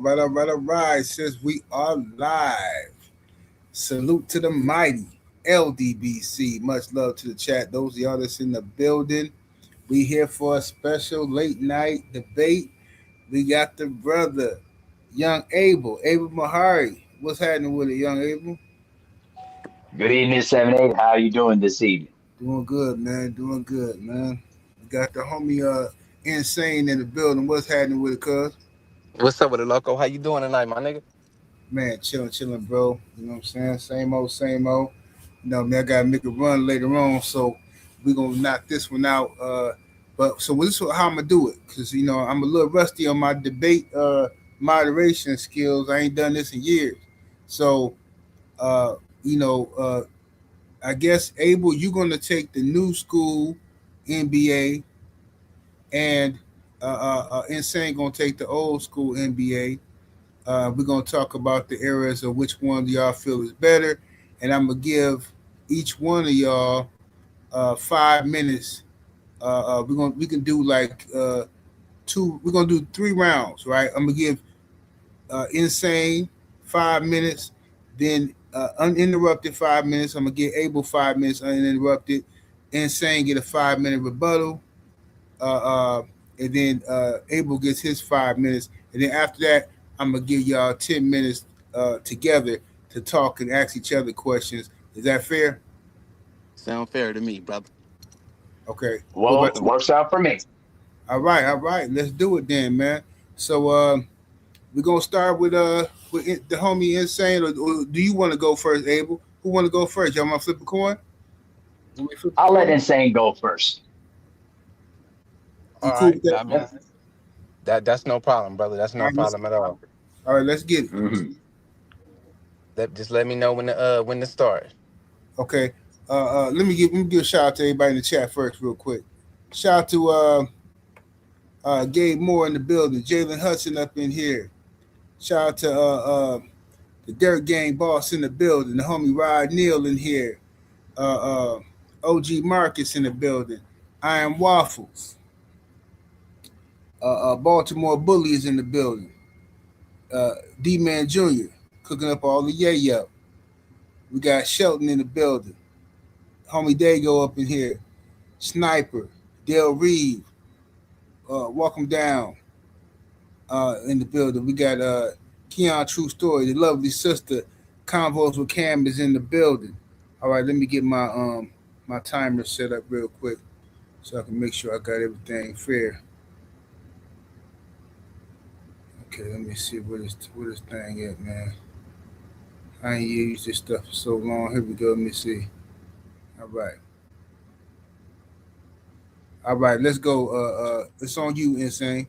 All right. Since we are live, salute to the mighty LDBC. Much love to the chat. Those of y'all that's in the building, we here for a special late night debate. We got the brother, young Abel Mahari. What's happening with it, young Abel? Good evening, 7-8. How are you doing this evening? Doing good, man. Doing good, man. We got the homie insane in the building. What's happening with it, cuz? What's up with it, loco? How you doing tonight, my nigga? Man, chilling, bro. You know what I'm saying? Same old, same old. You know, man, I gotta make a run later on, so we gonna knock this one out. But so this is how I'm gonna do it, cause I'm a little rusty on my debate moderation skills. I ain't done this in years, so uh, you know, uh, I guess Abel, you're gonna take the new school NBA, and Insane gonna take the old school NBA. We're gonna talk about the areas of which one of y'all feel is better, and I'm gonna give each one of y'all 5 minutes. We can do like two. We're gonna do 3 rounds, right? I'm gonna give Insane 5 minutes, then uninterrupted 5 minutes. I'm gonna give Abel 5 minutes uninterrupted. Insane get a 5 minute rebuttal, uh, uh, and then Abel gets his 5 minutes, and then after that, I'm gonna give y'all 10 minutes together to talk and ask each other questions. Is that fair? Sound fair to me, brother. Okay. What Well, about it works out for me. all right. Let's do it then, man. So we're gonna start with the homie Insane, or do you want to go first, Abel? Who want to go first? Y'all want to flip a coin? Want me to flip a I'll let coin? Insane go first. You All cool right. with that? I mean, that's no problem, brother. That's All no right, problem at all. let's get it. Hmm. Just let me know when to start. Okay. Let me give a shout out to everybody in the chat first, real quick. Shout out to Gabe Moore in the building, Jalen Hudson up in here. Shout out to the Dirt Gang boss in the building, the homie Rod Neal in here, OG Marcus in the building, Iron Waffles, Baltimore Bullies in the building, D Man Jr. cooking up all the yayo. We got Shelton in the building, homie Dago up in here, Sniper, Dale Reeve, welcome down in the building. We got Keon True Story, the lovely sister. Convos with Cam is in the building. All right, let me get my timer set up real quick so I can make sure I got everything fair. Okay, let me see what this thing at, man. I ain't used this stuff for so long. Here we go. Let me see. All right. All right, let's go. It's on you, Insane.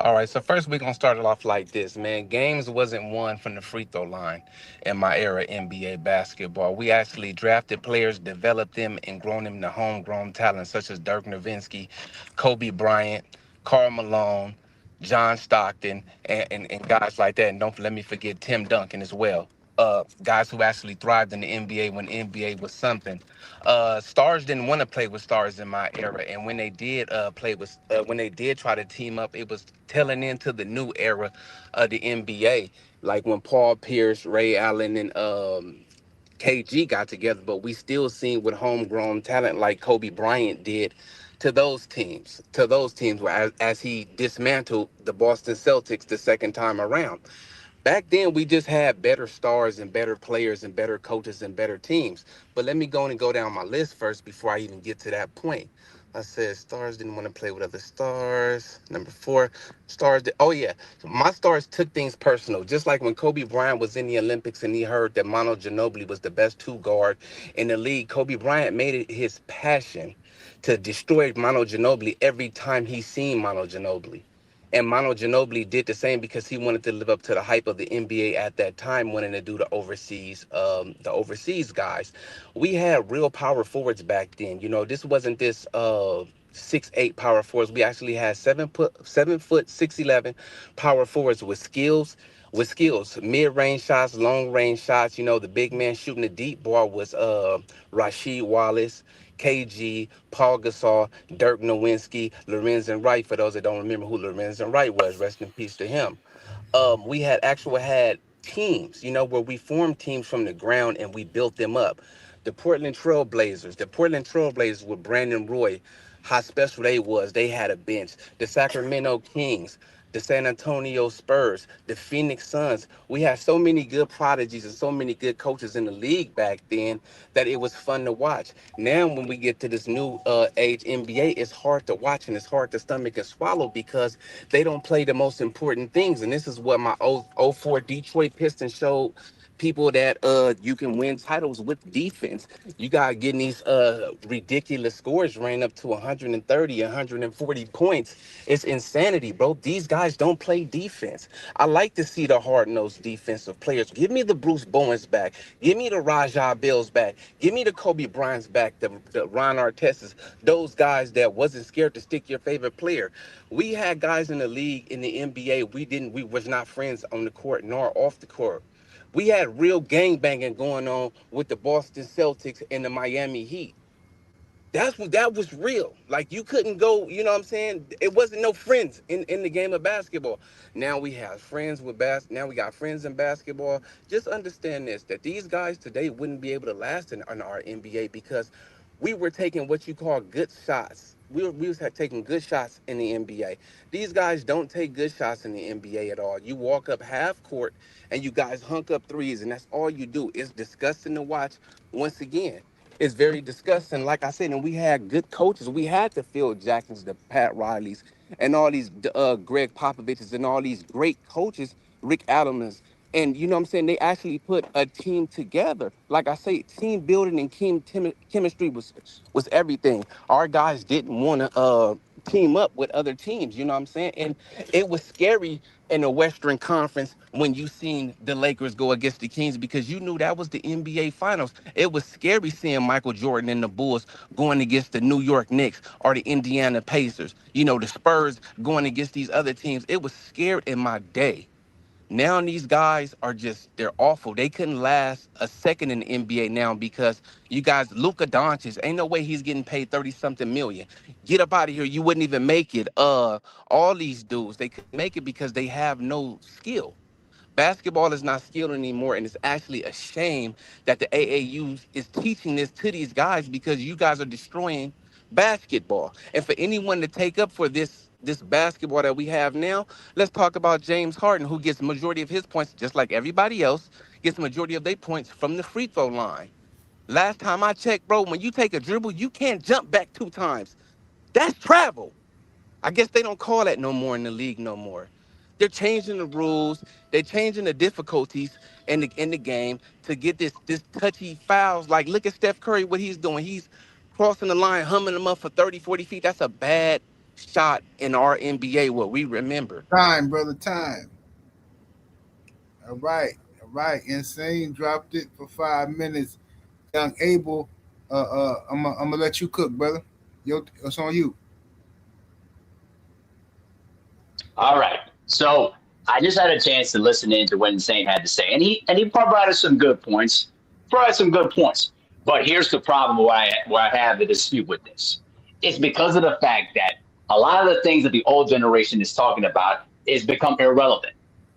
All right, so first we're gonna start it off like this, man. Games wasn't won from the free throw line in my era NBA basketball. We actually drafted players, developed them, and grown them to homegrown talent such as Dirk Nowitzki, Kobe Bryant, Karl Malone, John Stockton, and guys like that. And don't let me forget Tim Duncan as well. Guys who actually thrived in the NBA when NBA was something. Stars didn't want to play with stars in my era, and when they did when they did try to team up, it was telling into the new era of the NBA, like when Paul Pierce, Ray Allen, and KG got together. But we still seen with homegrown talent like Kobe Bryant did to those teams, where as he dismantled the Boston Celtics the second time around. Back then, we just had better stars and better players and better coaches and better teams. But let me go and go down my list first before I even get to that point. I said stars didn't want to play with other stars. Number four, oh yeah, my stars took things personal. Just like when Kobe Bryant was in the Olympics and he heard that Manu Ginobili was the best two guard in the league, Kobe Bryant made it his passion to destroy Manu Ginobili every time he seen Manu Ginobili. And Manu Ginobili did the same because he wanted to live up to the hype of the NBA at that time, wanting to do the overseas guys. We had real power forwards back then. You know, this wasn't this 6'8" power forwards. We actually had 7 foot 6'11" power forwards with skills, mid-range shots, long-range shots. You know, the big man shooting the deep ball was Rasheed Wallace, KG, Paul Gasol, Dirk Nowitzki, Lorenzen Wright. For those that don't remember who Lorenzen Wright was, rest in peace to him. we had teams, where we formed teams from the ground and we built them up. The Portland Trailblazers with Brandon Roy, how special they was. They had a bench. The Sacramento Kings, the San Antonio Spurs, the Phoenix Suns. We had so many good prodigies and so many good coaches in the league back then that it was fun to watch. Now, when we get to this new age NBA, it's hard to watch and it's hard to stomach and swallow because they don't play the most important things. And this is what my 04 Detroit Pistons showed people, that you can win titles with defense. You got getting these ridiculous scores ran up to 130, 140 points. It's insanity, bro. These guys don't play defense. I like to see the hard-nosed defensive players. Give me the Bruce Bowens back. Give me the Rajah Bills back. Give me the Kobe Bryant's back, the Ron Artest's, those guys that wasn't scared to stick your favorite player. We had guys in the league, in the NBA, we was not friends on the court nor off the court. We had real gang banging going on with the Boston Celtics and the Miami Heat. That was real. Like, you couldn't go, you know what I'm saying? It wasn't no friends in the game of basketball. Now we have friends with now we got friends in basketball. Just understand this, that these guys today wouldn't be able to last in our NBA because we were taking what you call good shots. We was taking good shots in the NBA. These guys don't take good shots in the NBA at all. You walk up half court and you guys hunk up threes, and that's all you do. It's disgusting to watch. Once again, it's very disgusting. Like I said, and we had good coaches. We had the Phil Jacksons, the Pat Rileys, and all these Greg Popoviches, and all these great coaches, Rick Adams. And you know what I'm saying? They actually put a team together. Like I say, team building and chemistry was everything. Our guys didn't want to team up with other teams. You know what I'm saying? And it was scary in the Western Conference when you seen the Lakers go against the Kings, because you knew that was the NBA Finals. It was scary seeing Michael Jordan and the Bulls going against the New York Knicks or the Indiana Pacers. The Spurs going against these other teams. It was scared in my day. Now these guys they're awful. They couldn't last a second in the NBA now because you guys, Luka Doncic, ain't no way he's getting paid 30 something million. Get up out of here. You wouldn't even make it. All these dudes, they couldn't make it because they have no skill. Basketball is not skilled anymore, and it's actually a shame that the AAU is teaching this to these guys, because you guys are destroying basketball. And for anyone to take up for this basketball that we have now, let's talk about James Harden, who gets majority of his points, just like everybody else, gets majority of their points from the free throw line. Last time I checked, bro, when you take a dribble, you can't jump back 2 times. That's travel. I guess they don't call that no more in the league no more. They're changing the rules. They're changing the difficulties in the game to get this touchy fouls. Like, look at Steph Curry, what he's doing. He's crossing the line, humming them up for 30, 40 feet. That's a bad shot in our NBA, what we remember. Time, brother, time. All right, all right. Insane dropped it for 5 minutes. Young Abel, I'm gonna let you cook, brother. It's on you. All right. So I just had a chance to listen in to what Insane had to say, and he provided some good points. But here's the problem where I have the dispute with this. It's because of the fact that a lot of the things that the old generation is talking about is become irrelevant.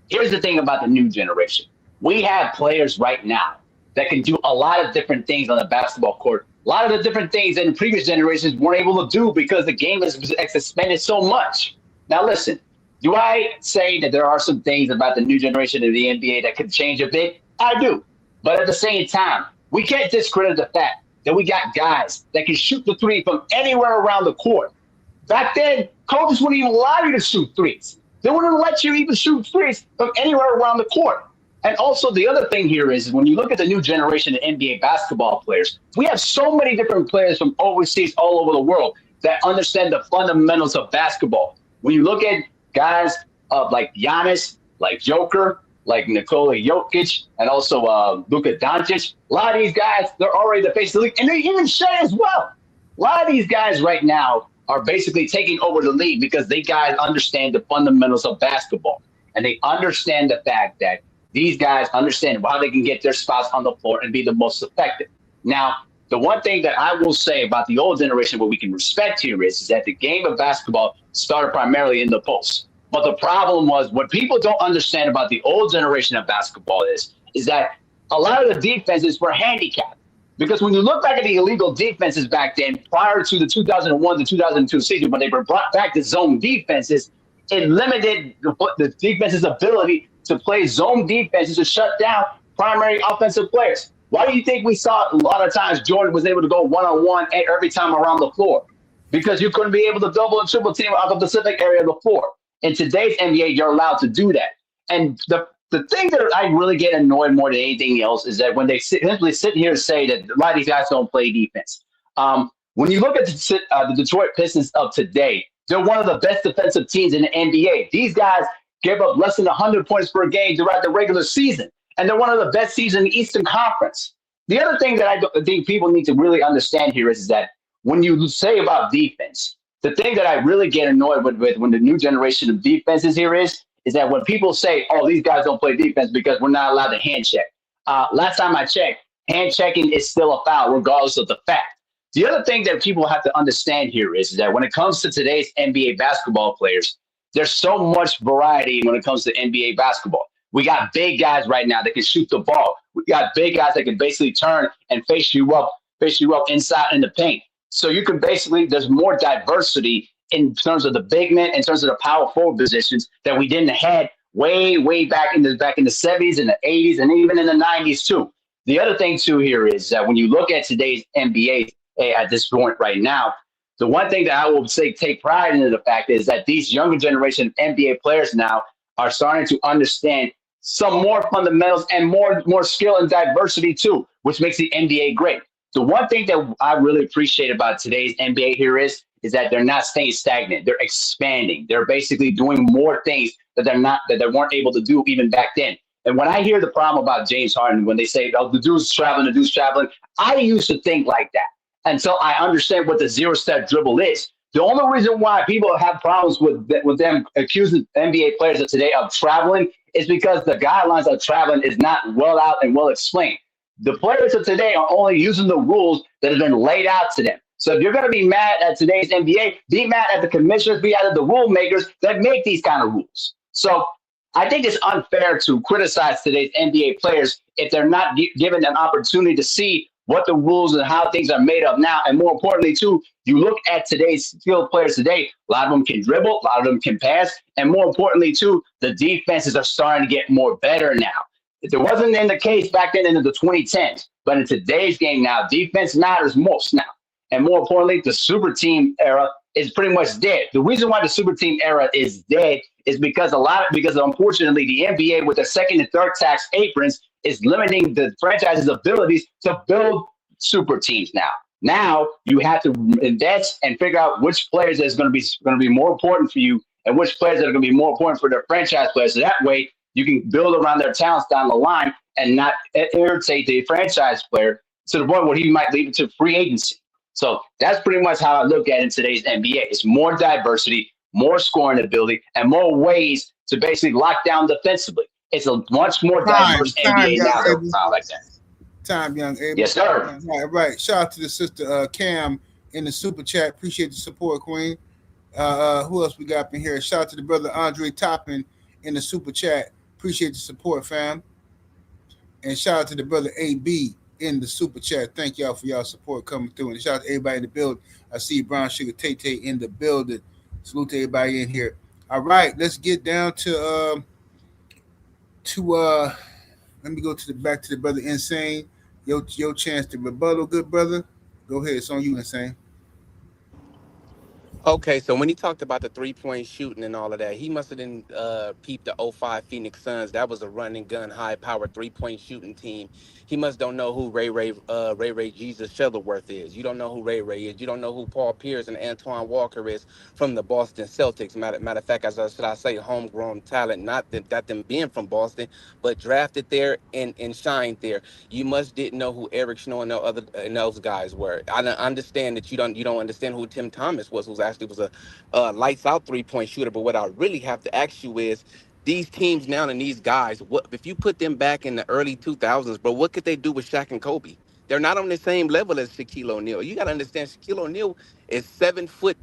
Here's the thing about the new generation. We have players right now that can do a lot of different things on the basketball court. A lot of the different things that in previous generations weren't able to do because the game has expanded so much. Now, listen, do I say that there are some things about the new generation of the NBA that could change a bit? I do. But at the same time, we can't discredit the fact that we got guys that can shoot the three from anywhere around the court. Back then, coaches wouldn't even allow you to shoot threes. They wouldn't let you even shoot threes from anywhere around the court. And also, the other thing here is when you look at the new generation of NBA basketball players, we have so many different players from overseas all over the world that understand the fundamentals of basketball. When you look at guys like Giannis, like Joker, like Nikola Jokic, and also Luka Doncic, a lot of these guys, they're already the face of the league, and they even Shea as well. A lot of these guys right now are basically taking over the league because they guys understand the fundamentals of basketball, and they understand the fact that these guys understand how they can get their spots on the floor and be the most effective. Now, the one thing that I will say about the old generation, what we can respect here is that the game of basketball started primarily in the post. But the problem was what people don't understand about the old generation of basketball is that a lot of the defenses were handicapped. Because when you look back at the illegal defenses back then, prior to the 2001 to 2002 season, when they were brought back to zone defenses, it limited the defense's ability to play zone defenses to shut down primary offensive players. Why do you think we saw a lot of times Jordan was able to go one on one every time around the floor? Because you couldn't be able to double and triple team out of the specific area of the floor. In today's NBA, you're allowed to do that. And the thing that I really get annoyed more than anything else is that when they simply sit here and say that a lot of these guys don't play defense. When you look at the Detroit Pistons of today, they're one of the best defensive teams in the NBA. These guys give up less than 100 points per game throughout the regular season, and they're one of the best teams in the Eastern Conference. The other thing that I think people need to really understand here is that when you say about defense, the thing that I really get annoyed with when the new generation of defenses here is that when people say, oh, these guys don't play defense because we're not allowed to hand check. Last time I checked, hand checking is still a foul regardless of the fact. The other thing that people have to understand here is that when it comes to today's NBA basketball players, there's so much variety when it comes to NBA basketball. We got big guys right now that can shoot the ball. We got big guys that can basically turn and face you up inside in the paint. So you can basically, there's more diversity in terms of the big men, in terms of the power forward positions that we didn't have way back in the 70s and the 80s and even in the 90s too. The other thing too here is that when you look at today's NBA at this point right now, the one thing that I will say take pride in the fact is that these younger generation NBA players now are starting to understand some more fundamentals and more skill and diversity too, which makes the NBA great. The one thing that I really appreciate about today's NBA here is that they're not staying stagnant. They're expanding. They're basically doing more things that they weren't able to do even back then. And when I hear the problem about James Harden, when they say, oh, the dude's traveling, I used to think like that until I understand what the zero-step dribble is. The only reason why people have problems with them accusing NBA players of today of traveling is because the guidelines of traveling is not well out and well explained. The players of today are only using the rules that have been laid out to them. So if you're going to be mad at today's NBA, be mad at the commissioners, be mad at the rule makers that make these kind of rules. So I think it's unfair to criticize today's NBA players if they're not given an opportunity to see what the rules and how things are made up now. And more importantly, too, you look at today's skilled players today, a lot of them can dribble, a lot of them can pass. And more importantly, too, the defenses are starting to get more better now. It wasn't in the case back then in the 2010s, but in today's game now, defense matters most now. And more importantly, the super team era is pretty much dead. The reason why the super team era is dead is because unfortunately the NBA with the second and third tax aprons is limiting the franchise's abilities to build super teams now. Now you have to invest and figure out which players is going to be more important for you and which players are going to be more important for their franchise players. So that way you can build around their talents down the line and not irritate the franchise player to the point where he might leave it to free agency. So that's pretty much how I look at it in today's NBA. It's more diversity, more scoring ability, and more ways to basically lock down defensively. It's a much more diverse NBA now than time like that. Time, young Abel. Yes, sir. Right. Shout out to the sister Cam in the super chat. Appreciate the support, Queen. Who else we got up in here? Shout out to the brother Andre Toppin in the super chat. Appreciate the support, fam. And shout out to the brother AB in the super chat. Thank y'all for y'all support coming through. And shout out to everybody in the building. I see Brown Sugar Tay in the building. Salute to everybody in here. All right, let's get down to let me go back to the brother Insane. Your chance to rebuttal, good brother. Go ahead. It's on you, Insane. Okay, so when he talked about the 3-point shooting and all of that, he must have been peeped the '05 Phoenix Suns. That was a run and gun, high powered 3-point shooting team. He must don't know who Ray Jesus Shuttleworth is. You don't know who Ray is. You don't know who Paul Pierce and Antoine Walker is from the Boston Celtics. Matter of fact, should I say homegrown talent, not that them being from Boston, but drafted there and shined there. You must didn't know who Eric Snow and those guys were. I understand that you don't understand who Tim Thomas was, who's actually was a lights out 3-point shooter. But what I really have to ask you is, these teams now and these guys, what if you put them back in the early 2000s, but what could they do with Shaq and Kobe? They're not on the same level as Shaquille O'Neal. You got to understand, Shaquille O'Neal is 7'2",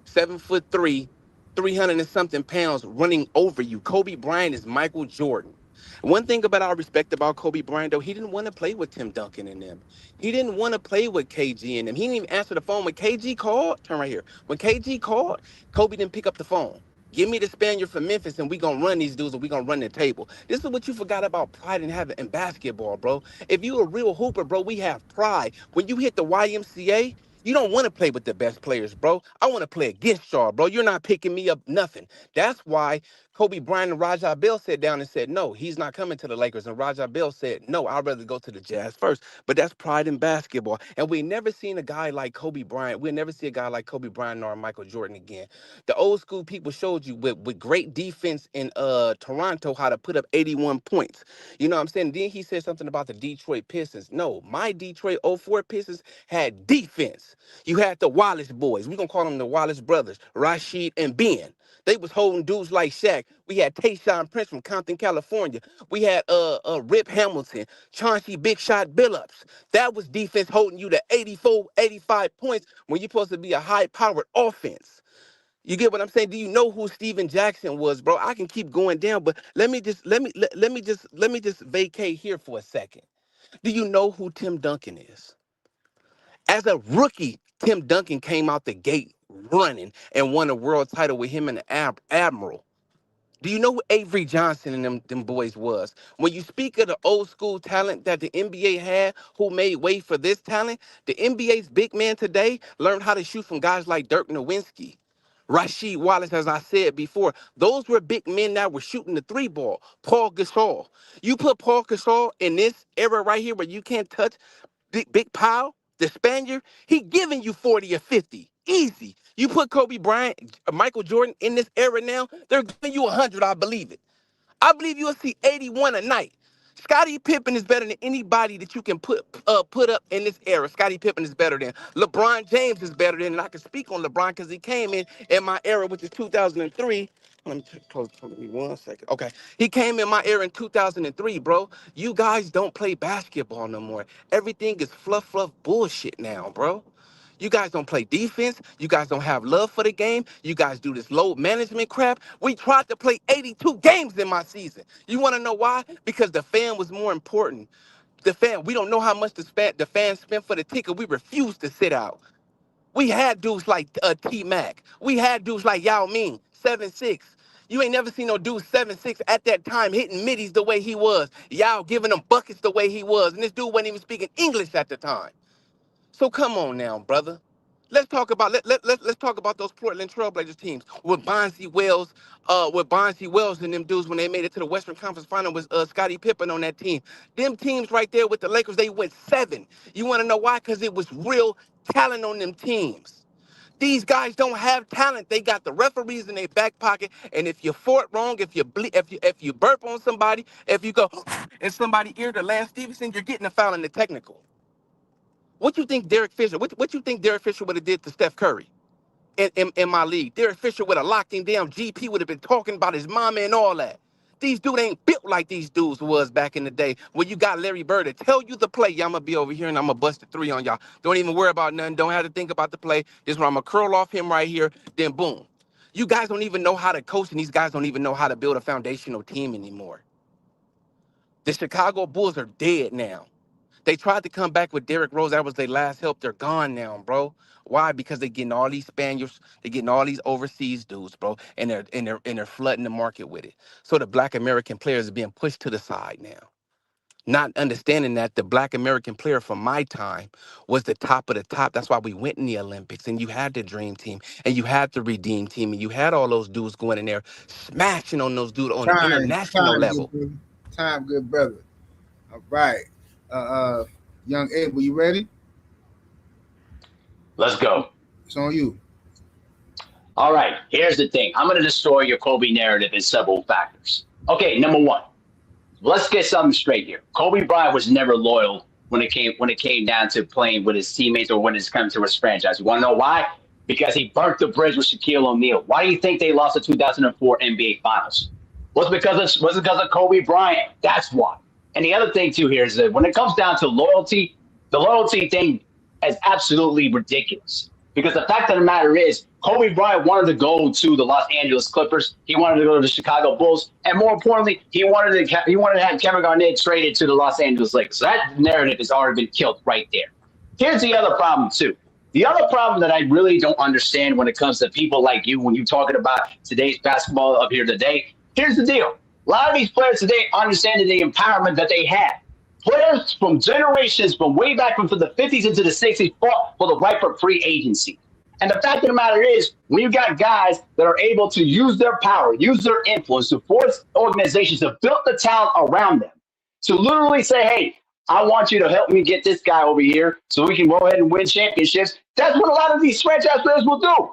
7'3", 300 and something pounds running over you. Kobe Bryant is Michael Jordan. One thing about I respect about Kobe Bryant, though, he didn't want to play with Tim Duncan and them. He didn't want to play with KG and them. He didn't even answer the phone when KG called. Turn right here. When KG called, Kobe didn't pick up the phone. Give me the Spaniard from Memphis, and we gonna run these dudes, and we gonna run the table. This is what you forgot about pride and having in basketball, bro. If you a real hooper, bro, we have pride. When you hit the YMCA, you don't want to play with the best players, bro. I want to play against y'all, bro. You're not picking me up nothing. That's why Kobe Bryant and Rajah Bell sat down and said, no, he's not coming to the Lakers. And Rajah Bell said, no, I'd rather go to the Jazz first. But that's pride in basketball. And we never seen a guy like Kobe Bryant. We'll never see a guy like Kobe Bryant or Michael Jordan again. The old school people showed you with great defense in Toronto how to put up 81 points. You know what I'm saying? Then he said something about the Detroit Pistons. No, my Detroit '04 Pistons had defense. You had the Wallace boys. We're going to call them the Wallace brothers, Rashid and Ben. They was holding dudes like Shaq. We had Tayshaun Prince from Compton, California. We had Rip Hamilton, Chauncey Big Shot Billups. That was defense holding you to 84, 85 points when you're supposed to be a high-powered offense. You get what I'm saying? Do you know who Steven Jackson was, bro? I can keep going down, but let me just vacate here for a second. Do you know who Tim Duncan is? As a rookie, Tim Duncan came out the gate running and won a world title with him and the Admiral. Do you know who Avery Johnson and them boys was? When you speak of the old school talent that the NBA had, who made way for this talent, the NBA's big man today learned how to shoot from guys like Dirk Nowitzki, Rasheed Wallace, as I said before. Those were big men that were shooting the three ball. Paul Gasol. You put Paul Gasol in this era right here where you can't touch Big Powell, the Spaniard, he giving you 40 or 50. Easy. You put Kobe Bryant, Michael Jordan in this era now, they're giving you 100, I believe it. I believe you'll see 81 a night. Scottie Pippen is better than anybody that you can put up in this era. Scottie Pippen is better than. LeBron James is better than, and I can speak on LeBron because he came in my era, which is 2003. Let me close me 1 second. Okay. He came in my era in 2003, bro. You guys don't play basketball no more. Everything is fluff bullshit now, bro. You guys don't play defense. You guys don't have love for the game. You guys do this load management crap. We tried to play 82 games in my season. You want to know why? Because the fan was more important. The fan, we don't know how much the fans spent for the ticket. We refused to sit out. We had dudes like T-Mac. We had dudes like Yao Ming, 7'6". You ain't never seen no dude 7'6" at that time hitting middies the way he was. Yao giving them buckets the way he was. And this dude wasn't even speaking English at the time. So come on now, brother. Let's talk about those Portland Trailblazers teams with Bonzi Wells and them dudes when they made it to the Western Conference Final with Scottie Pippen on that team. Them teams right there with the Lakers, they went 7. You want to know why? Because it was real talent on them teams. These guys don't have talent. They got the referees in their back pocket, and if you fought wrong, if you burp on somebody, if you go in somebody's ear to Lance Stevenson, you're getting a foul in the technical. What you think Derek Fisher? What you think Derek Fisher would have did to Steph Curry in my league? Derek Fisher would have locked him down. GP would have been talking about his mama and all that. These dudes ain't built like these dudes was back in the day. When you got Larry Bird to tell you the play, y'all, I'm gonna be over here and I'm gonna bust a 3 on y'all. Don't even worry about nothing. Don't have to think about the play. This one I'm gonna curl off him right here. Then boom. You guys don't even know how to coach, and these guys don't even know how to build a foundational team anymore. The Chicago Bulls are dead now. They tried to come back with Derrick Rose. That was their last help. They're gone now, bro. Why? Because they're getting all these Spaniards, they're getting all these overseas dudes, bro, and they're flooding the market with it. So the Black American players are being pushed to the side now. Not understanding that the Black American player from my time was the top of the top. That's why we went in the Olympics, and you had the Dream Team, and you had the Redeem Team, and you had all those dudes going in there smashing on those dudes on an international level. Good brother. All right. Young Abel, you ready? Let's go. It's on you. All right. Here's the thing. I'm going to destroy your Kobe narrative in several factors. Okay, number one. Let's get something straight here. Kobe Bryant was never loyal when it came down to playing with his teammates or when it's come to his franchise. You want to know why? Because he burnt the bridge with Shaquille O'Neal. Why do you think they lost the 2004 NBA Finals? Was it because of Kobe Bryant? That's why. And the other thing, too, here is that when it comes down to loyalty, the loyalty thing is absolutely ridiculous. Because the fact of the matter is, Kobe Bryant wanted to go to the Los Angeles Clippers. He wanted to go to the Chicago Bulls, and more importantly, he wanted to have Kevin Garnett traded to the Los Angeles Lakers. So that narrative has already been killed right there. Here's the other problem too. The other problem that I really don't understand when it comes to people like you, when you're talking about today's basketball up here today, here's the deal. A lot of these players today understand the empowerment that they have. Players from generations, from way back from the 50s into the 60s, fought for the right for free agency. And the fact of the matter is, when you got guys that are able to use their power, use their influence to force organizations to build the talent around them, to literally say, hey, I want you to help me get this guy over here so we can go ahead and win championships. That's what a lot of these franchise players will do.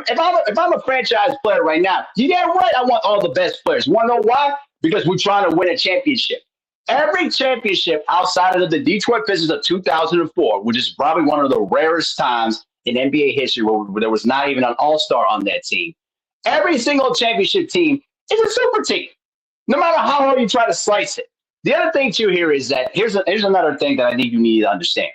If I'm a franchise player right now, you damn right I want all the best players. You want to know why? Because we're trying to win a championship. Every championship outside of the Detroit Pistons of 2004, which is probably one of the rarest times in NBA history where there was not even an all-star on that team, every single championship team is a super team, no matter how hard you try to slice it. The other thing, too, here is that here's another thing that I think you need to understand.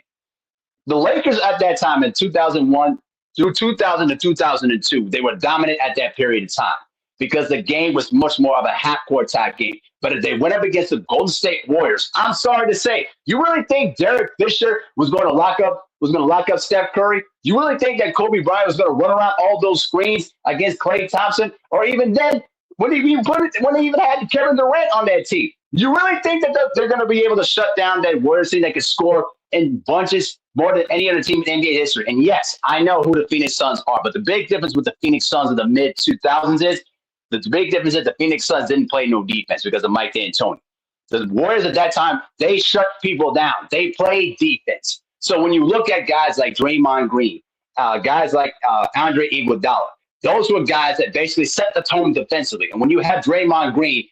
The Lakers at that time in 2001 through 2000 to 2002, they were dominant at that period of time because the game was much more of a half-court type game. But if they went up against the Golden State Warriors, I'm sorry to say, you really think Derek Fisher was going to lock up Steph Curry? You really think that Kobe Bryant was going to run around all those screens against Klay Thompson? Or even then, when they even had Kevin Durant on that team? You really think that they're going to be able to shut down that Warriors team that can score in bunches more than any other team in NBA history? And yes, I know who the Phoenix Suns are, but the big difference with the Phoenix Suns of the mid-2000s is the big difference is the Phoenix Suns didn't play no defense because of Mike D'Antoni. The Warriors at that time, they shut people down. They played defense. So when you look at guys like Draymond Green, guys like Andre Iguodala, those were guys that basically set the tone defensively. And when you have Draymond Green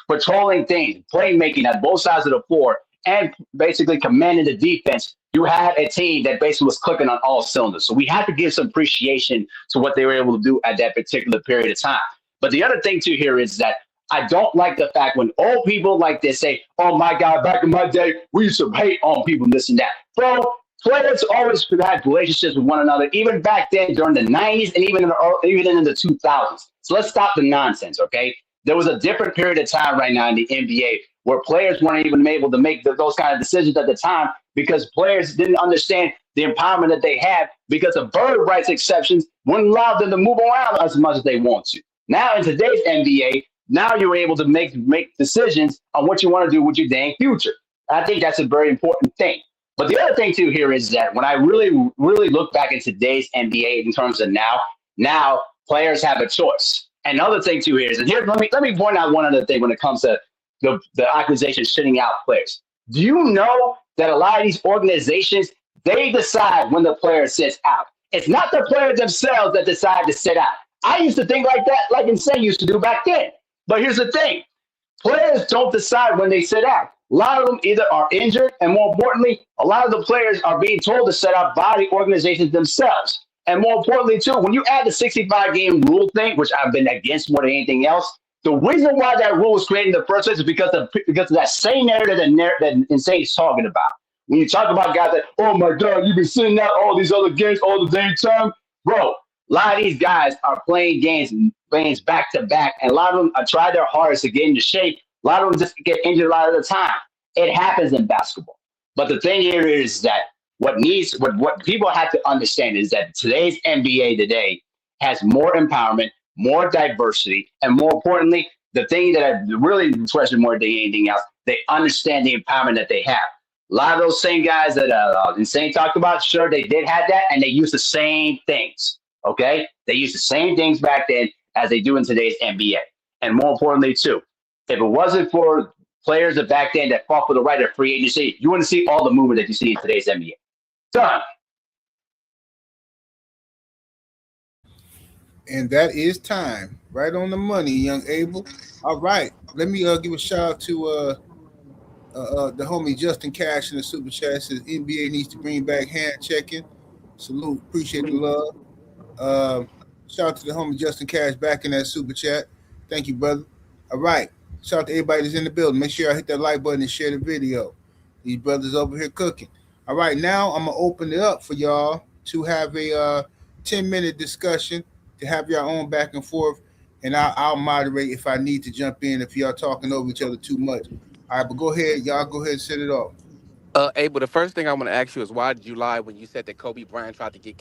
patrolling things, playmaking at both sides of the floor, and basically commanding the defense, you had a team that basically was clicking on all cylinders. So we have to give some appreciation to what they were able to do at that particular period of time. But the other thing, too, here is that I don't like the fact when old people like this say, oh, my God, back in my day, we used to hate on people and this and that. Bro, players always had relationships with one another, even back then during the 90s and even in the 2000s. So let's stop the nonsense, okay? There was a different period of time right now in the NBA where players weren't even able to make those kind of decisions at the time because players didn't understand the empowerment that they had because of bird rights exceptions wouldn't allow them to move around as much as they want to. Now in today's NBA, now you're able to make decisions on what you want to do with your dang future. I think that's a very important thing. But the other thing too here is that when I really, really look back at today's NBA in terms of now players have a choice. And another thing too here is, and here let me point out one other thing when it comes to the accusation shitting out players. Do you know that a lot of these organizations, they decide when the player sits out? It's not the players themselves that decide to sit out. I used to think like that, like Insane used to do back then. But here's the thing. Players don't decide when they sit out. A lot of them either are injured, and more importantly, a lot of the players are being told to sit out by the organizations themselves. And more importantly, too, when you add the 65-game rule thing, which I've been against more than anything else, the reason why that rule was created in the first place is because of that same narrative that Insane is talking about. When you talk about guys that, oh my God, you've been sitting out all these other games all the damn time, bro. A lot of these guys are playing games back to back, and a lot of them try their hardest to get into shape. A lot of them just get injured a lot of the time. It happens in basketball. But the thing here is that what people have to understand is that today's NBA today has more empowerment, more diversity, and more importantly, the thing that I really treasure more than anything else, they understand the empowerment that they have. A lot of those same guys that Insane talked about, sure, they did have that, and they use the same things. Okay, they use the same things back then as they do in today's NBA. And more importantly, too, if it wasn't for players that back then that fought for the right of free agency, you wouldn't see all the movement that you see in today's NBA. Done. And that is time. Right on the money, young Abel. All right. Let me give a shout out to the homie Justin Cash in the super chat. Says NBA needs to bring back hand checking. Salute. Appreciate the love. Shout out to the homie Justin Cash back in that super chat. Thank you, brother. All right. Shout out to everybody that's in the building. Make sure y'all hit that like button and share the video. These brothers over here cooking. All right, now I'm going to open it up for y'all to have a 10-minute discussion to have your own back and forth, and I'll moderate if I need to jump in if y'all talking over each other too much. All right, but go ahead, y'all. Go ahead and set it off. Abel, the first thing I want to ask you is why did you lie when you said that Kobe Bryant tried to get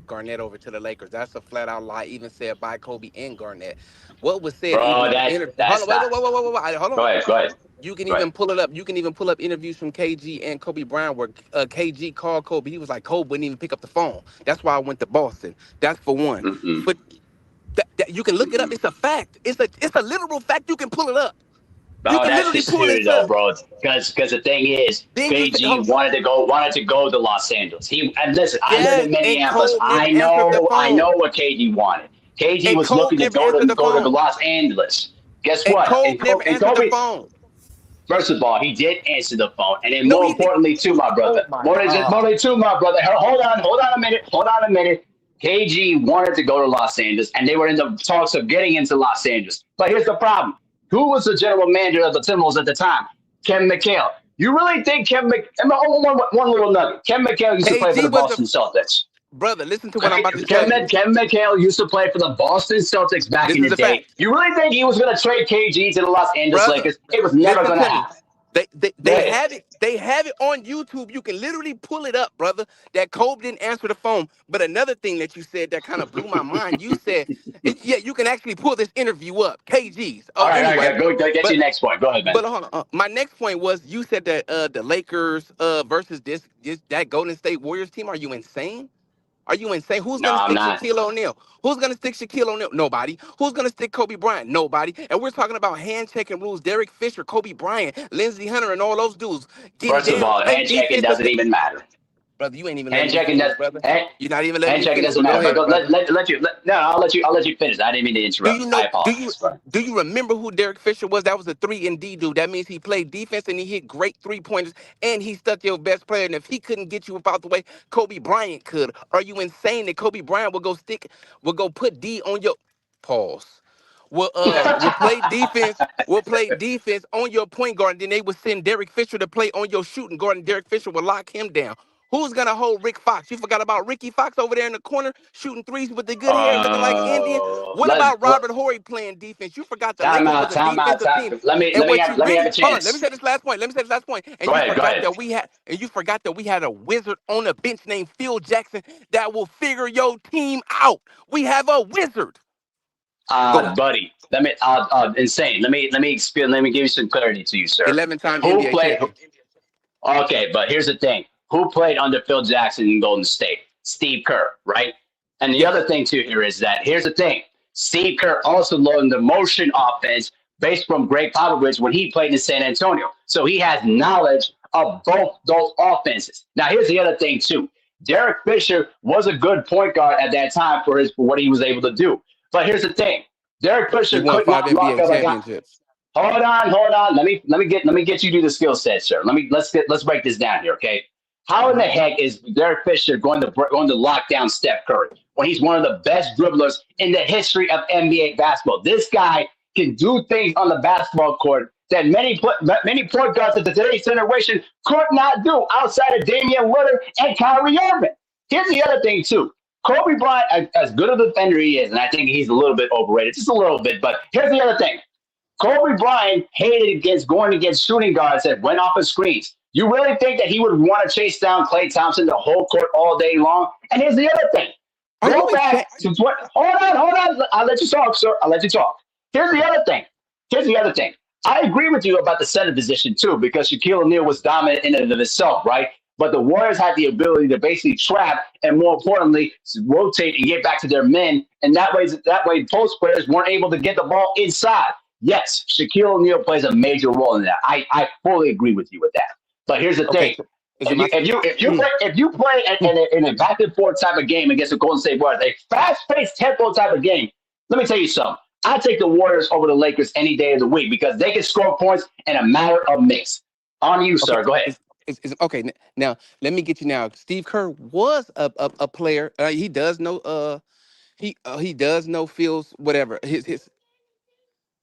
Garnett over to the Lakers? That's a flat out lie, even said by Kobe and Garnett. What was said even Bro, in the interview? Hold on, that's wait, not. wait, wait, wait, wait, wait, hold Go on. ahead, go ahead, You can go ahead. even pull it up. You can even pull up interviews from KG and Kobe Bryant where KG called Kobe. He was like, Kobe wouldn't even pick up the phone. That's why I went to Boston. That's for one. Mm-mm, For that, you can look it up. mm-mm. It's a fact. It's a literal fact. You can pull it up. You Oh, can that's literally pull disputed this though, up. bro. Because the thing is, Then you KG hold on. wanted to go to Los Angeles. And listen, I live Yes, in and Minneapolis. Kobe never answered the I phone. know what KG wanted. KG And was Kobe looking to never answered the go to phone. Los Angeles. Guess And what? Kobe never And answered the Kobe, phone. first of all, he did answer the phone, and then No, more he did. importantly, too, my Oh brother. my More God. importantly, too, my brother. Hold on a minute. Hold on a minute. KG wanted to go to Los Angeles, and they were in the talks of getting into Los Angeles. But here's the problem: who was the general manager of the Timberwolves at the time? Ken McHale. You really think one little nugget? Ken McHale used to play for KG the was the Boston Celtics. brother. Listen to what I'm about to tell you. Ken McHale used to play for the Boston Celtics back This in is the a day. fact, You really think he was going to trade KG to the Los Angeles brother. Lakers? It was never Listen going to to me. happen. Go They ahead. have it. They have it on YouTube. You can literally pull it up, brother. That Kobe didn't answer the phone. But another thing that you said that kind of blew my mind. You said, yeah, you can actually pull this interview up. KG's. All Anyway, right, go get but your next point. Go ahead, man. But hold on. My next point was you said that the Lakers versus this that Golden State Warriors team. Are you insane? Are you insane? Who's No, gonna I'm stick not. Shaquille O'Neal? Who's gonna stick Shaquille O'Neal? Nobody. Who's gonna stick Kobe Bryant? Nobody. And we're talking about hand checking rules. Derek Fisher, Kobe Bryant, Lindsey Hunter, and all those dudes getting First of down, all, play hand checking defense. doesn't even matter. Brother, you ain't even letting Hand me checking finish, does brother. hand, You're not even letting hand me checking finish. doesn't But go matter. But ahead, go, brother. no, I'll let you finish. I didn't mean to Do interrupt. you I know? apologize, bro. Do you remember who Derek Fisher was? That was a 3 and D dude. That means he played defense and he hit great 3 pointers and he stuck your best player. And if he couldn't get you about the way Kobe Bryant could, are you insane that Kobe Bryant will go put D on your pause? Will play defense. Will play defense on your point guard. And then they would send Derek Fisher to play on your shooting guard, and Derek Fisher will lock him down. Who's gonna hold Rick Fox? You forgot about Ricky Fox over there in the corner shooting threes with the good hair, looking like an Indian. What about Let Robert Horry playing defense? You forgot the time Lakers was out, a time out, defensive time. team. Let And me what have you a really hold on, let me chance. say this last point. Let me say this last point. And Go you ahead, go forgot ahead. that we had a wizard on the bench named Phil Jackson that will figure your team out. We have a wizard. Go ahead. Buddy, insane. Let me give you some clarity to you, sir. 11-time Who NBA played? champion. Okay, but here's the thing: who played under Phil Jackson in Golden State? Steve Kerr, right? And the other Yes. thing too here is that here's the thing: Steve Kerr also learned the motion offense based from Greg Popovich when he played in San Antonio, so he has knowledge of both those offenses. Now, here's the other thing too: Derek Fisher was a good point guard at that time for what he was able to do. But here's the thing: Derek He Fisher won could five not lock NBA up a guy. championships. Hold on. Let me get you to the skill set, sir. Let's break this down here, okay? How in the Mhm. heck is Derek Fisher going to lock down Steph Curry when he's one of the best dribblers in the history of NBA basketball? This guy can do things on the basketball court that many point guards of today's generation could not do outside of Damian Lillard and Kyrie Irving. Here's the other thing too. Kobe Bryant, as good a defender he is, and I think he's a little bit overrated, just a little bit. But here's the other thing. Kobe Bryant hated against going against shooting guards that went off of screens. You really think that he would want to chase down Klay Thompson the whole court all day long? And here's the other thing. Are you Go insane? back to what? Hold on. I'll let you talk, sir. I'll let you talk. Here's the other thing. Here's the other thing. I agree with you about the center position too, because Shaquille O'Neal was dominant in and of itself, right? But the Warriors had the ability to basically trap and, more importantly, rotate and get back to their men. And that way, post players weren't able to get the ball inside. Yes, Shaquille O'Neal plays a major role in that. I fully agree with you with that. But here's the Okay, thing: so is it my if you play in a back and forth type of game against the Golden State Warriors, a fast paced tempo type of game, let me tell you something. I take the Warriors over the Lakers any day of the week because they can score points in a matter of minutes. On you, okay? sir. Go ahead. Okay. Now let me get you now. Steve Kerr was a player. He does know. He does know Phil's whatever. His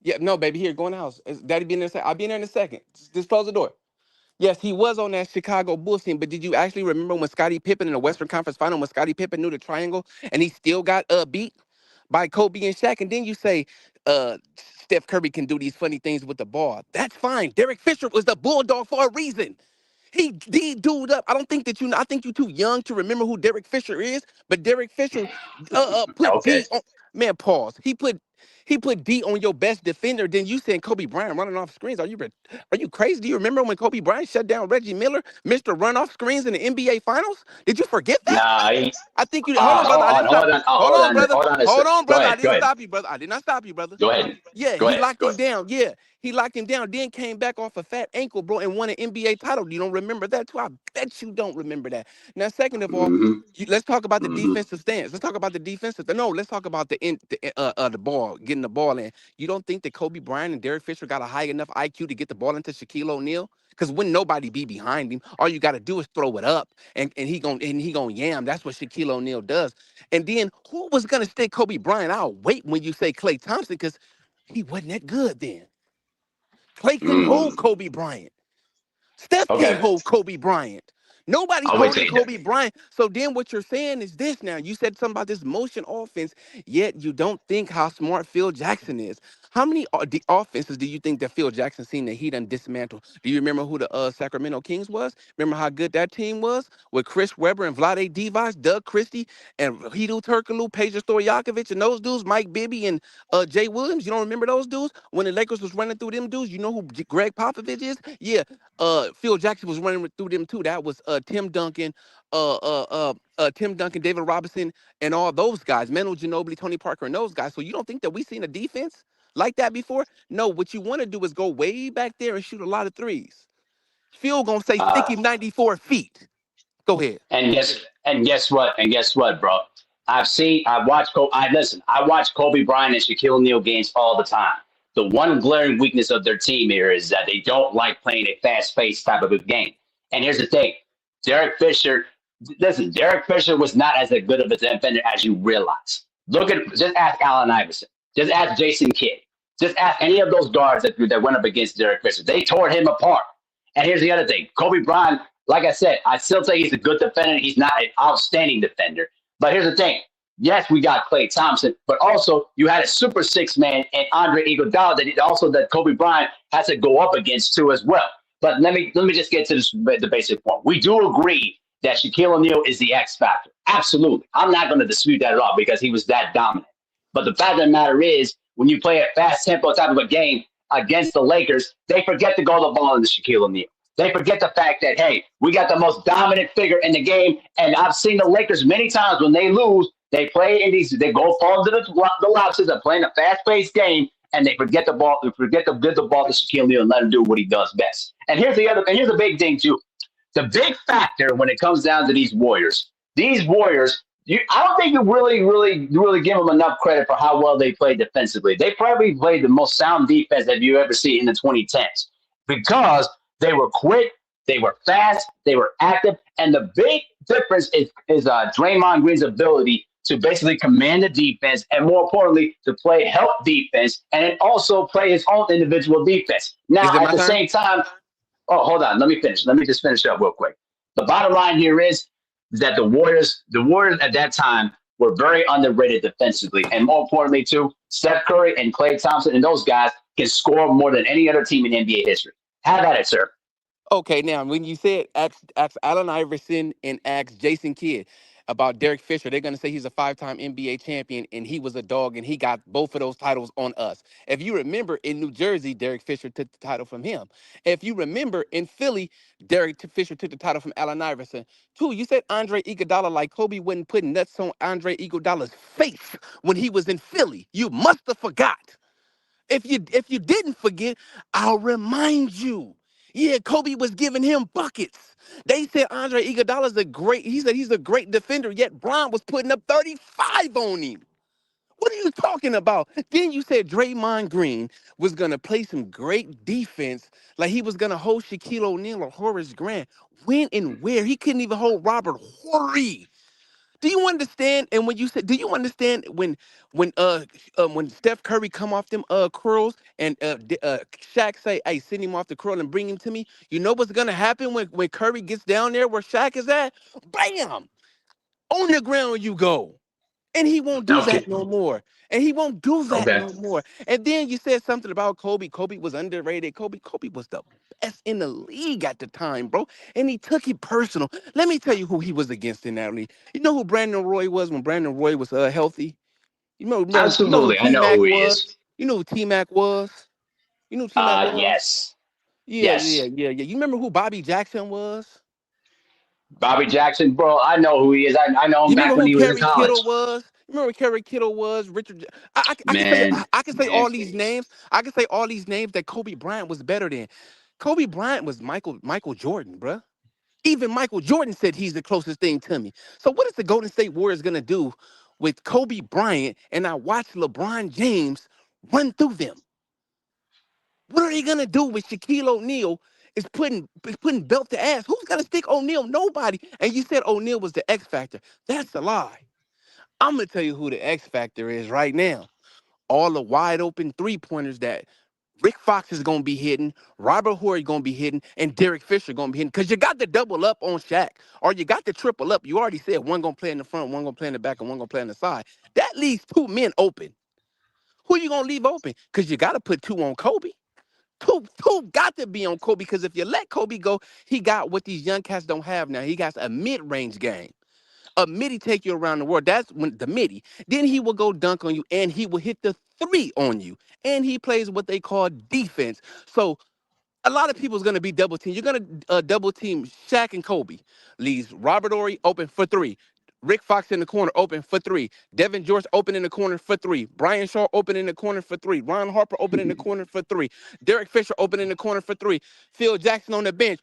Yeah. No, baby. Here, go in the house. Daddy be in there. I'll be in there in a second. Just close the door. Yes, he was on that Chicago Bulls team, but did you actually remember when Scottie Pippen in the Western Conference Final when Scottie Pippen knew the triangle and he still got beat? by Kobe and Shaq, and then you say Steph Curry can do these funny things with the ball. That's fine. Derek Fisher was the bulldog for a reason. He D dude up. I don't think that you. I think you're too young to remember who Derek Fisher is. But Derek Fisher, put Okay. D on. Man, pause. He put D on your best defender. Then you saying Kobe Bryant running off screens. Are you crazy? Do you remember when Kobe Bryant shut down Reggie Miller, Mr. Run Off Screens in the NBA Finals? Did you forget that? Nah, I think you hold on, brother. I hold didn't on, stop hold you. on, oh, Hold on, brother. hold on a Hold sec. on, Go brother. I ahead, go didn't ahead, stop you, brother. I did not stop you, brother. go ahead, Yeah, go he ahead, locked go him ahead. down. Yeah, he locked him down. Then came back off a fat ankle, bro, and won an NBA title. You don't remember that too? I bet you don't remember that. Now, second of all, Mm-hmm, let's talk about the mm-hmm. defensive stance. Let's talk about the defensive. No, let's talk about the ball, getting the ball in. You don't think that Kobe Bryant and Derek Fisher got a high enough IQ to get the ball into Shaquille O'Neal? Because when nobody be behind him, all you got to do is throw it up, and he gonna yam. That's what Shaquille O'Neal does. And then who was gonna stick Kobe Bryant? I'll wait when you say Klay Thompson, because he wasn't that good then. Clay couldn't hold Mm. Kobe Bryant. Steph can't Okay, hold Kobe Bryant. Nobody's I'll wait till holding you're done. Kobe Bryant. So then what you're saying is this now. You said something about this motion offense, yet you don't think how smart Phil Jackson is. How many offenses do you think that Phil Jackson seen that he done dismantled? Do you remember who the Sacramento Kings was? Remember how good that team was? With Chris Webber and Vlade Divac, Doug Christie, and Hedo Turkoglu, Peja Stojakovic, and those dudes, Mike Bibby and Jay Williams? You don't remember those dudes? When the Lakers was running through them dudes, you know who Greg Popovich is? Yeah, Phil Jackson was running through them too. That was Tim Duncan, David Robinson, and all those guys, Manu Ginobili, Tony Parker, and those guys. So you don't think that we seen a defense like that before? No, what you want to do is go way back there and shoot a lot of threes. Phil gonna say stick Uh, him 94 feet. Go ahead. and guess what, bro? I've watched I listen. I watch Kobe Bryant and Shaquille O'Neal games all the time. The one glaring weakness of their team here is that they don't like playing a fast-paced type of a game. And here's the thing, Derek Fisher. Listen, Derek Fisher was not as good of a defender as you realize. Just ask Allen Iverson. Just ask Jason Kidd. Just ask any of those guards that went up against Derek Fisher. They tore him apart. And here's the other thing, Kobe Bryant. Like I said, I still think he's a good defender. He's not an outstanding defender. But here's the thing. Yes, we got Klay Thompson, but also you had a super six man and Andre Iguodala that Kobe Bryant has to go up against too as well. But let me just get to the basic point. We do agree that Shaquille O'Neal is the X factor. Absolutely. I'm not going to dispute that at all because he was that dominant. But the fact of the matter is, when you play a fast tempo type of a game against the Lakers, they forget to go the ball into Shaquille O'Neal. They forget the fact that, hey, we got the most dominant figure in the game. And I've seen the Lakers many times when they lose, they play in they go fall into the lobsters, they're playing a fast-paced game, and they forget the ball, they forget to give the ball to Shaquille O'Neal and let him do what he does best. And here's the big thing too. The big factor when it comes down to these Warriors, I don't think you really give them enough credit for how well they played defensively. They probably played the most sound defense that you ever see in the 2010s because they were quick, they were fast, they were active, and the big difference is Draymond Green's ability to basically command the defense, and more importantly, to play help defense, and then also play his own individual defense. Is Now, it at my the turn? same time, oh, hold on, let me finish. Let me just finish up real quick. The bottom line here is that the Warriors at that time were very underrated defensively, and more importantly, too, Steph Curry and Klay Thompson and those guys can score more than any other team in NBA history. Have at it, sir. Okay, now when you said ask Allen Iverson and ask Jason Kidd about Derek Fisher, they're gonna say he's a five-time NBA champion and he was a dog and he got both of those titles on us. If you remember in New Jersey, Derek Fisher took the title from him. If you remember in Philly, Fisher took the title from Allen Iverson. Two, you said Andre Iguodala like Kobe wouldn't put nuts on Andre Iguodala's face when he was in Philly. You must have forgot. If you didn't forget, I'll remind you. Yeah, Kobe was giving him buckets. They said Andre Iguodala's he said he's a great defender, yet Bron was putting up 35 on him. What are you talking about? Then you said Draymond Green was gonna play some great defense, like he was gonna hold Shaquille O'Neal or Horace Grant. When and where? He couldn't even hold Robert Horry. Do you understand? And when you said, do you understand when Steph Curry come off them curls and Shaq say, "Hey, send him off the curl and bring him to me." You know what's gonna happen when Curry gets down there where Shaq is at? Bam! On the ground you go. And he won't do Okay. that no more. And he won't do that Okay. no more. And then you said something about Kobe. Kobe was underrated. Kobe was the best in the league at the time, bro. And he took it personal. Let me tell you who he was against in that league. You know who Brandon Roy was when Brandon Roy was healthy? You know who Absolutely. I T know Mac who he was? is. You know who T Mac was? You know who T Mac was? Yes. Yeah. Yes. You remember who Bobby Jackson was? Bobby Jackson, bro. I know who he is. I know him You remember back when who he was in Kerry Kittle college. was? You remember Kerry Kittle was? I can say Man, I can say man, all these names. I can say all these names that Kobe Bryant was better than. Kobe Bryant was Michael Jordan, bruh. Even Michael Jordan said he's the closest thing to me. So what is the Golden State Warriors gonna do with Kobe Bryant and I watch LeBron James run through them? What are they gonna do with Shaquille O'Neal is putting belt to ass? Who's gonna stick O'Neal? Nobody. And you said O'Neal was the X factor. That's a lie. I'm gonna tell you who the X factor is right now. All the wide open 3-pointers that Rick Fox is gonna be hitting, Robert Horry gonna be hitting, and Derek Fisher gonna be hitting. Cause you got the double up on Shaq, or you got the triple up. You already said one gonna play in the front, one gonna play in the back, and one gonna play on the side. That leaves 2 men open. Who you gonna leave open? Cause you gotta put 2 on Kobe. Two got to be on Kobe because if you let Kobe go, he got what these young cats don't have now. He got a mid-range game. A midi take you around the world. That's when the midi. Then he will go dunk on you and he will hit the three on you. And he plays what they call defense. So a lot of people's gonna be double team. You're gonna double team Shaq and Kobe. Leaves Robert Ory open for 3. Rick Fox in the corner open for 3. Devin George open in the corner for 3. Brian Shaw open in the corner for 3. Ron Harper open in the corner for 3. Derek Fisher open in the corner for 3. Phil Jackson on the bench.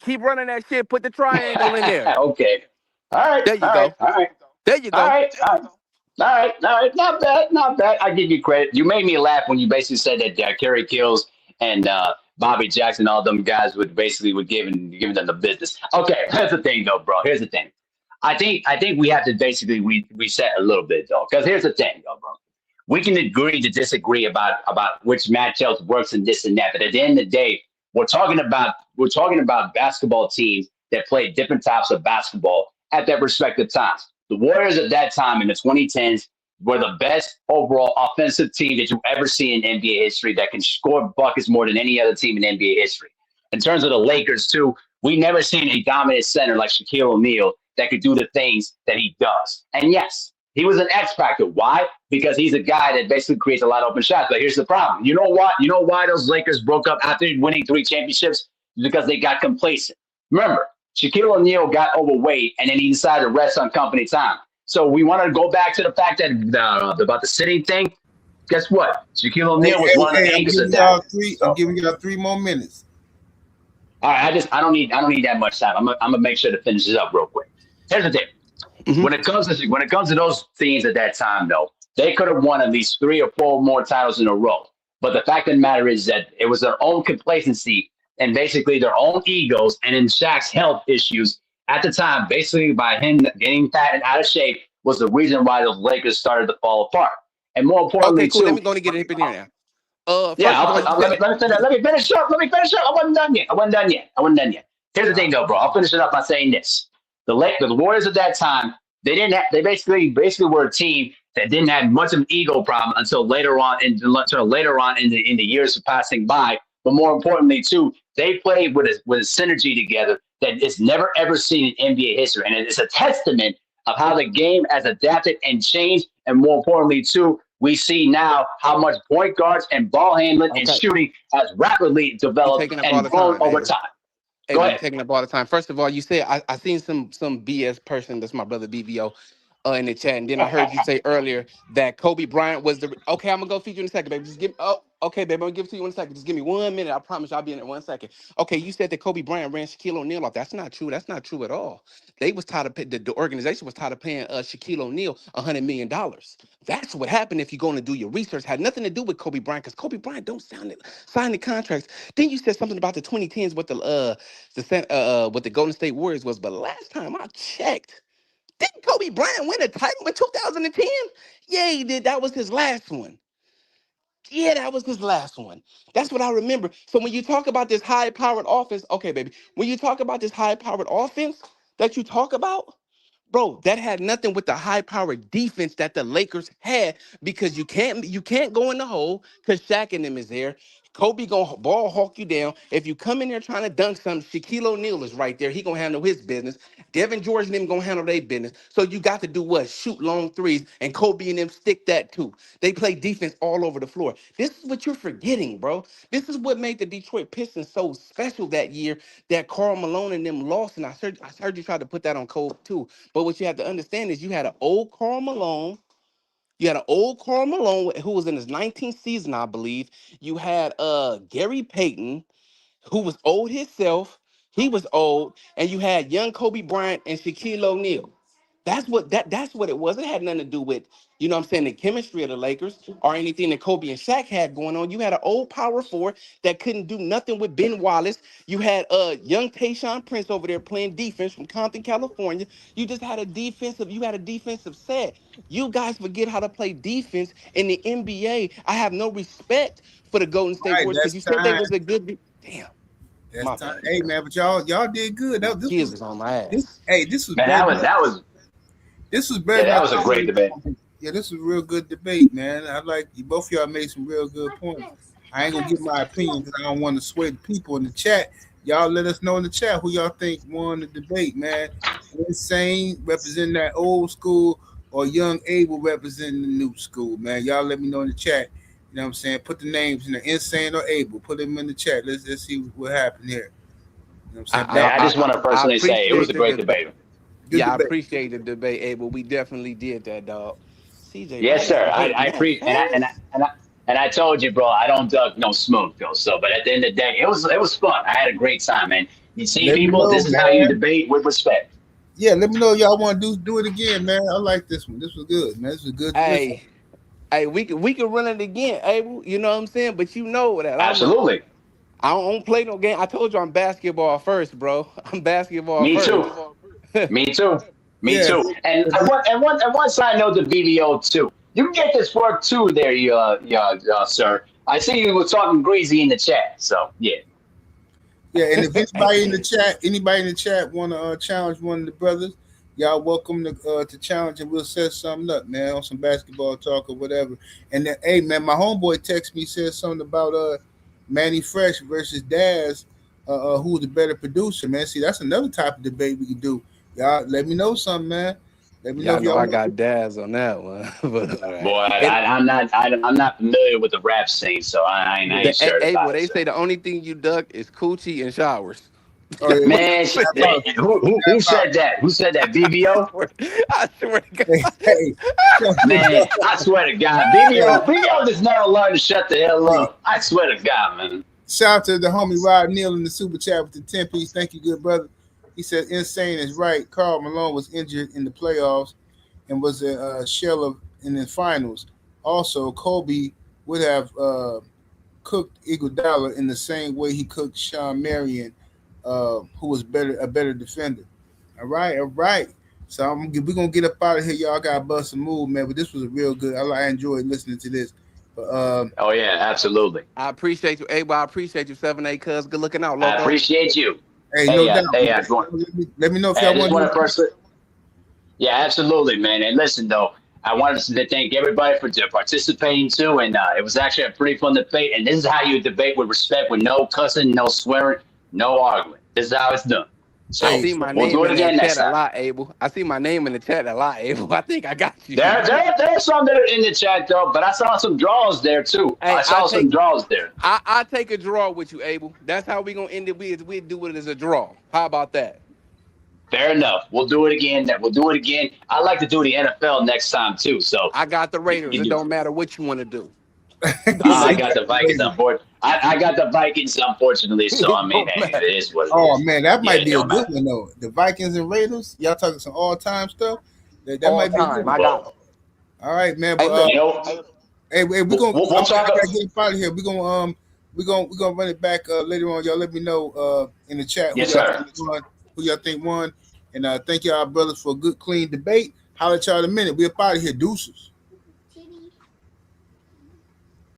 Keep running that shit. Put the triangle in there. okay. All right. There you All right. go. All right. There you All go. right. All right. All right, all right, not bad, not bad. I give you credit. You made me laugh when you basically said that Kerry Kills and Bobby Jackson, all them guys would basically would giving them the business. Okay, here's the thing, though, bro. Here's the thing. I think we have to basically reset a little bit, though, because here's the thing, though, bro. We can agree to disagree about which matchups works and this and that, but at the end of the day, we're talking about basketball teams that play different types of basketball at their respective times. The Warriors at that time in the 2010s were the best overall offensive team that you ever see in NBA history that can score buckets more than any other team in NBA history. In terms of the Lakers, too, we never seen a dominant center like Shaquille O'Neal that could do the things that he does. And yes, he was an X factor. Why? Because he's a guy that basically creates a lot of open shots. But here's the problem. You know what? You know why those Lakers broke up after winning 3 championships? Because they got complacent. Remember, Shaquille O'Neal got overweight, and then he decided to rest on company time. So we want to go back to the fact that about the sitting thing. Guess what? Shaquille Hey, O'Neal was hey, one of hey, the I'm anchors of giving that. y'all three. I'm So, giving y'all 3 more minutes. all right, I don't need that much time. I'm gonna make sure to finish this up real quick. Here's the thing. Hmm. When it comes to those teams at that time, though, they could have won at least 3 or 4 more titles in a row. But the fact of the matter is that it was their own complacency and basically their own egos, and in Shaq's health issues at the time, basically by him getting fat and out of shape, was the reason why the Lakers started to fall apart. And more Okay, importantly, cool. Let me too, go and get it up in here now. yeah, First of all, you said let me finish up. Let me finish up. I wasn't done yet. I wasn't done yet. I wasn't done yet. Here's the thing, though, bro. I'll finish it up by saying this: the Warriors at that time, they basically were a team that didn't have much of an ego problem until later on in the years passing by. But more importantly, too, they played with a synergy together that is never ever seen in NBA history, and it's a testament of how the game has adapted and changed. And more importantly, too, we see now how much point guards and ball handling and okay. shooting has rapidly You developed taking up all and the grown time, over baby. time. Hey Go man, you ahead. taking up all the time. First of all, you said I seen some BS person. That's my brother BVO. In the chat, and then I heard you say earlier that Kobe Bryant was the. Okay, I'm gonna go feed you in a second, baby. Just give. Oh, okay, baby. I'm gonna give it to you in a second. Just give me 1 minute. I promise I'll be in it 1 second. Okay, you said that Kobe Bryant ran Shaquille O'Neal off. That's not true. That's not true at all. They was tired of the organization was tired of paying Shaquille O'Neal $100 million. That's what happened. If you're going to do your research, had nothing to do with Kobe Bryant because Kobe Bryant don't sign the contracts. Then you said something about the 2010s with what the Golden State Warriors was. But last time I checked. Didn't Kobe Bryant win a title in 2010? Yeah, he did. That was his last one. Yeah, that was his last one. That's what I remember. So when you talk about this high-powered offense, okay, baby. When you talk about this high-powered offense that you talk about, Bro, that had nothing with the high-powered defense that the Lakers had because you can't go in the hole because Shaq and them is there. Kobe gonna ball hawk you down. If you come in there trying to dunk something, Shaquille O'Neal is right there. He gonna handle his business. Devin George and them gonna handle their business. So you got to do what? Shoot long threes, and Kobe and them stick that too. They play defense all over the floor. This is what you're forgetting, bro. This is what made the Detroit Pistons so special that year that Karl Malone and them lost. And I heard you try to put that on Kobe too. But what you have to understand is you had an old Karl Malone. You had an old Karl Malone who was in his 19th season, I believe. You had Gary Payton, who was old himself. He was old, and you had young Kobe Bryant and Shaquille O'Neal. That's what it was. It had nothing to do with, you know what I'm saying, the chemistry of the Lakers or anything that Kobe and Shaq had going on. You had an old power forward that couldn't do nothing with Ben Wallace. You had young Tayshaun Prince over there playing defense from Compton, California. You had a defensive set. You guys forget how to play defense in the NBA. I have no respect for the Golden State Right, Warriors because that's you said they time. was a good. Damn, my That's time. bad. Hey man, but y'all did good. This Kids was was on my this. ass. Hey, this was Man, better. This was better. yeah, than that I was a thought great it debate. was. Yeah, this was a real good debate, man. I like you. Both of y'all made some real good points. I ain't gonna give my opinion because I don't want to sway the people in the chat. Y'all let us know in the chat who y'all think won the debate, man. Insane representing that old school or Young Able representing the new school, man. Y'all let me know in the chat. You know what I'm saying? Put the names in the Insane or Able. Put them in the chat. Let's see what happened here. You know what I'm saying? Man, I just want to I personally say it was appreciate a the great debate. debate. Good Yeah, I debate. appreciate the debate, Abel. We definitely did that, dog. CJ, why Yes, is sir. you I hating that pre fast? and I told you, bro, I don't duck no smoke though. So, but at the end of the day, it was fun. I had a great time, man. You see, Let me people, know, this is how you man. debate with respect. Yeah, let me know y'all want to do it again, man. I like this one. This was good, man. This was good to listen. Hey, hey, we can run it again, Abel. You know what I'm saying? But you know that Absolutely. I don't play no game. I told you I'm basketball first, bro. I'm basketball Me first. too. Me too. Me Yeah, too. And one side note to BBO too. You can get this work too, there, sir. I see you were talking greasy in the chat. So yeah. yeah. And if Hey, anybody in the chat want to challenge one of the brothers, y'all welcome to challenge, and we'll set something up, man, on some basketball talk or whatever. And then, hey, man, my homeboy text me said something about Manny Fresh versus Daz, who's the better producer, man. See, that's another type of debate we can do. Y'all, let me know something, man. Let me know y'all if know y'all I want. got Daz on that one. But all right. Boy, And I'm not familiar with the rap scene, so I ain't sure Abel, about it, they sir. say the only thing you duck is coochie and showers. Oh That's yeah, what Man, they say. diabolical, who said diabolical. that? Who said that? I BBO? swear, I swear to Hey, God. hey, Man, I swear to God, hey, BBO just never learned to shut the hell hey. up. I swear to God, man. Shout out to the homie Rod Neal in the super chat with the 10 piece. Thank you, good brother. He said, Insane is right. Karl Malone was injured in the playoffs and was a shell of in the finals. Also, Kobe would have cooked Iguodala in the same way he cooked Sean Marion, who was a better defender. All right, all right. So we're gonna get up out of here, y'all. Got to bust a move, man. But this was a real good. I enjoyed listening to this. But Oh yeah, absolutely. I appreciate you, Abel. I appreciate you, 7A cuz. Good looking out, I loco. appreciate you. hey, no Hey, doubt. go on. Let me know if Hey, I y'all just want to want do to it. personally. Yeah, absolutely, man. And listen, though, I wanted to thank everybody for participating too. And it was actually a pretty fun debate. And this is how you debate with respect, with no cussing, no swearing, no arguing. This is how it's done. I So Hey, see my we'll do name it in that again next chat a time. lot, Abel. I see my name in the chat a lot, Abel. I think I got you. There's some that are in the chat though, but I saw some draws there too. Hey, I saw some draws there. I take a draw with you, Abel. That's how we gonna end it. We do it as a draw. How about that? Fair enough. We'll do it again. We'll do it again. I'd like to do the NFL next time too. So I got the if you Raiders. can It do. don't matter what you want to do. he I said, got the Vikings. Unfortunately, I got the Vikings. Unfortunately, so I It mean, don't hey, matter. it is what it "Oh is. man, that Yeah, might it be a don't good matter. one though." The Vikings and Raiders. Y'all talking some all time stuff. That All might be a good time. one. I got them. Well, All right, man. Hey, But look. you know, hey, we gonna. we'll I talk. gotta get up out of here. We gonna run it back later on. Y'all let me know in the chat Yes, sir. who y'all think won, and thank y'all brothers for a good clean debate. Holler at y'all in a minute. We up out of here, deuces.